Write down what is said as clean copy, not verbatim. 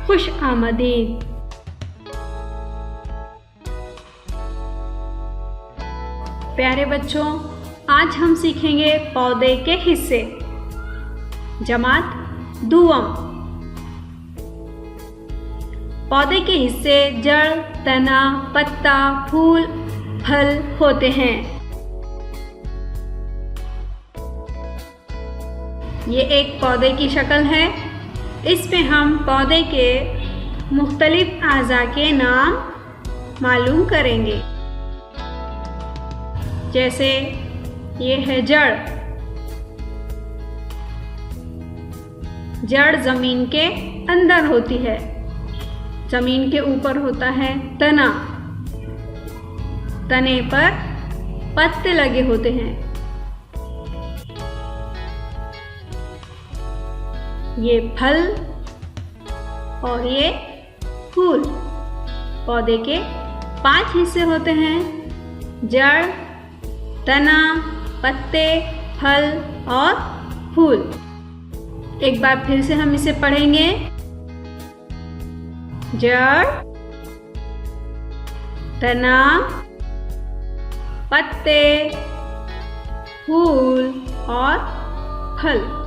खुश आमदीद। प्यारे बच्चों, आज हम सीखेंगे पौधे के हिस्से। जमात दुआम। पौधे के हिस्से जड़, तना, पत्ता, फूल, फल होते हैं। ये एक पौधे की शक्ल है। इसमें हम पौधे के मुख्तलिफ आज़ा के नाम मालूम करेंगे। जैसे ये है जड़। जड़ जमीन के अंदर होती है। जमीन के ऊपर होता है तना। तने पर पत्ते लगे होते हैं। ये फल और ये फूल। पौधे के 5 हिस्से होते हैं: जड़, तना, पत्ते, फल और फूल। एक बार फिर से हम इसे पढ़ेंगे। जड़, तना, पत्ते, फूल और फल।